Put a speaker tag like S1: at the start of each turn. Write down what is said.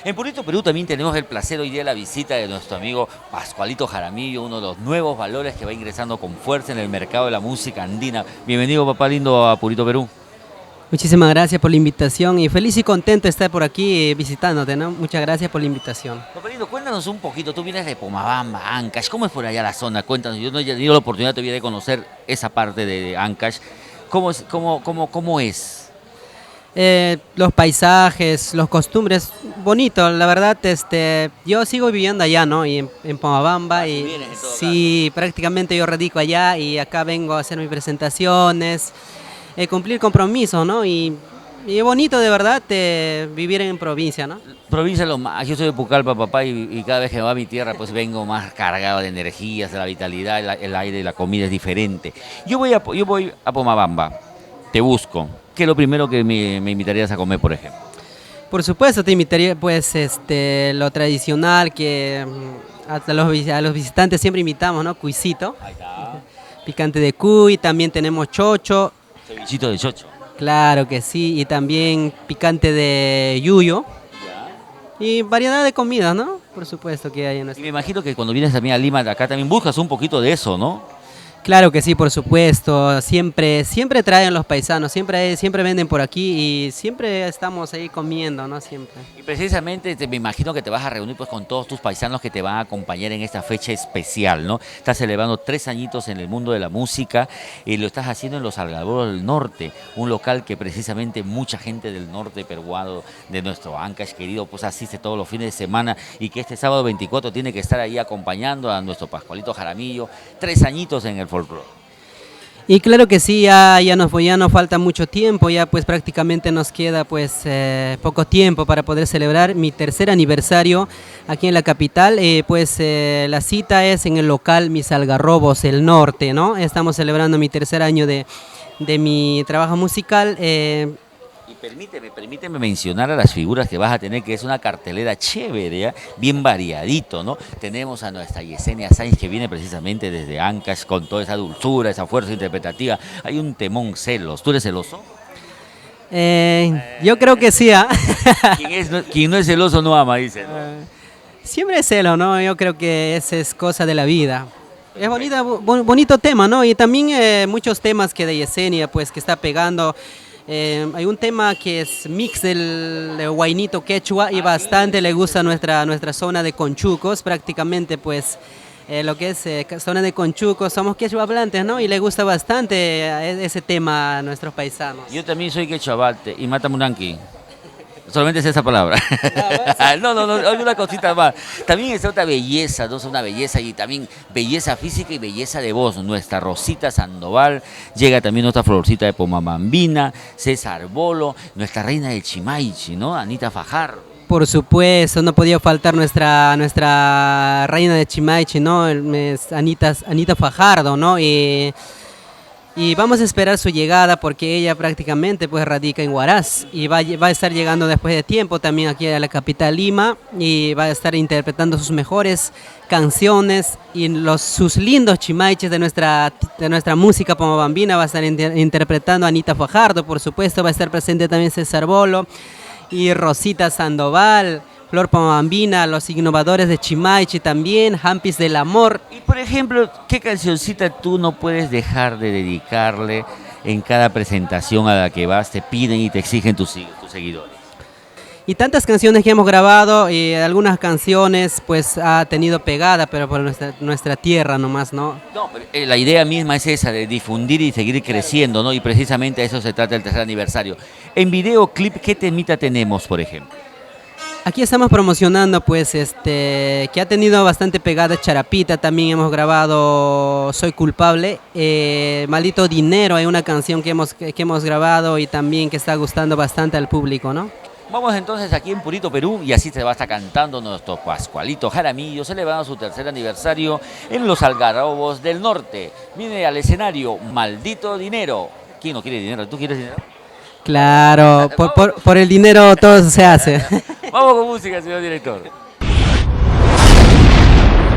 S1: En Purito Perú también tenemos el placer hoy día de la visita de nuestro amigo Pascualito Jaramillo, uno de los nuevos valores que va ingresando con fuerza en el mercado de la música andina. Bienvenido, papá lindo, a Purito Perú.
S2: Muchísimas gracias por la invitación y feliz y contento de estar por aquí visitándote, ¿no? Muchas gracias por la invitación.
S1: Papá lindo, cuéntanos un poquito, tú vienes de Pomabamba, Ancash, ¿cómo es por allá la zona? Cuéntanos, yo no he tenido la oportunidad todavía de conocer esa parte de Ancash. ¿Cómo es?
S2: Los paisajes, los costumbres, bonito, la verdad, yo sigo viviendo allá, ¿no? Y en Pomabamba y
S1: Vienes en todo
S2: sí, prácticamente yo radico allá y acá vengo a hacer mis presentaciones, cumplir compromisos, ¿no? Y es bonito de verdad vivir en provincia, ¿no?
S1: Provincia lo más, yo soy de Pucallpa, papá, y cada vez que me va a mi tierra, pues vengo más cargado de energías, de la vitalidad, el aire y la comida es diferente. Yo voy a Pomabamba, te busco. ¿Qué es lo primero que me invitarías a comer, por ejemplo?
S2: Por supuesto, te invitaría pues lo tradicional que a los visitantes siempre invitamos, ¿no? Cuisito,
S1: Ahí está.
S2: picante de cuy, también tenemos chocho,
S1: Cevichito de chocho.
S2: claro que sí, y también picante de yuyo y variedad de comidas, ¿no? Por supuesto que hay en
S1: Y me
S2: nuestra...
S1: imagino que cuando vienes también a Lima, de acá también buscas un poquito de eso, ¿no?
S2: Claro que sí, por supuesto, siempre traen los paisanos, siempre venden por aquí y siempre estamos ahí comiendo, ¿no? Siempre.
S1: Y precisamente me imagino que te vas a reunir pues con todos tus paisanos que te van a acompañar en esta fecha especial, ¿no? Estás celebrando 3 añitos en el mundo de la música y lo estás haciendo en Los Algarrobos del Norte, un local que precisamente mucha gente del norte peruano, de nuestro Ancash querido, pues asiste todos los fines de semana y que este sábado 24 tiene que estar ahí acompañando a nuestro Pascualito Jaramillo, 3 añitos en el folclore.
S2: Y claro que sí, ya nos falta mucho tiempo, ya pues prácticamente nos queda pues poco tiempo para poder celebrar mi tercer aniversario aquí en la capital. La cita es en el local Mis Algarrobos, el norte, ¿no? Estamos celebrando mi tercer año de mi trabajo musical.
S1: Y permíteme mencionar a las figuras que vas a tener, que es una cartelera chévere, ¿ya? Bien variadito, ¿no? Tenemos a nuestra Yesenia Sáenz, que viene precisamente desde Ancash con toda esa dulzura, esa fuerza interpretativa. Hay un temón celos. ¿Tú eres celoso?
S2: Yo creo que sí, ¿ah?
S1: Quien no es celoso no ama, dice, ¿no?
S2: Siempre es celo, ¿no? Yo creo que esa es cosa de la vida. Es bonito tema, ¿no? Y también muchos temas que de Yesenia, pues, que está pegando. Hay un tema que es mix del huaynito quechua y bastante le gusta nuestra zona de Conchucos, prácticamente pues lo que es zona de Conchucos, somos quechua hablantes, ¿no? Y le gusta bastante ese tema a nuestros paisanos.
S1: Yo también soy quechuabate y mata munanqui. Solamente es esa palabra. No, hay una cosita más. También es otra belleza, ¿no? Es una belleza y también belleza física y belleza de voz. Nuestra Rosita Sandoval, llega también nuestra Florcita de Pomamambina, César Bolo, nuestra reina del Chimaichi, ¿no? Anita Fajardo.
S2: Por supuesto, no podía faltar nuestra reina de Chimaichi, ¿no? Es Anita Fajardo, ¿no? Y vamos a esperar su llegada porque ella prácticamente pues radica en Huaraz y va a estar llegando después de tiempo también aquí a la capital Lima y va a estar interpretando sus mejores canciones y sus lindos chimaiches de nuestra música pomabambina. Va a estar interpretando a Anita Fajardo, por supuesto, va a estar presente también César Bolo y Rosita Sandoval, Flor Pomabambina, los innovadores de Chimaichi también, Hampis del Amor.
S1: Y por ejemplo, ¿qué cancioncita tú no puedes dejar de dedicarle en cada presentación a la que vas? Te piden y te exigen tus seguidores.
S2: Y tantas canciones que hemos grabado y algunas canciones pues ha tenido pegada, pero por nuestra tierra nomás, ¿no?
S1: No, pero la idea misma es esa, de difundir y seguir creciendo, ¿no? Y precisamente de eso se trata el tercer aniversario. En videoclip, ¿qué temita tenemos, por ejemplo?
S2: Aquí estamos promocionando pues que ha tenido bastante pegada Charapita, también hemos grabado Soy Culpable, Maldito Dinero, hay una canción que hemos grabado y también que está gustando bastante al público, ¿no?
S1: Vamos entonces aquí en Purito Perú y así se va a estar cantando nuestro Pascualito Jaramillo, celebrando su tercer aniversario en Los Algarrobos del Norte. Viene al escenario Maldito Dinero. ¿Quién no quiere dinero? ¿Tú quieres dinero?
S2: Claro, por el dinero todo se hace.
S1: Vamos con música, señor director.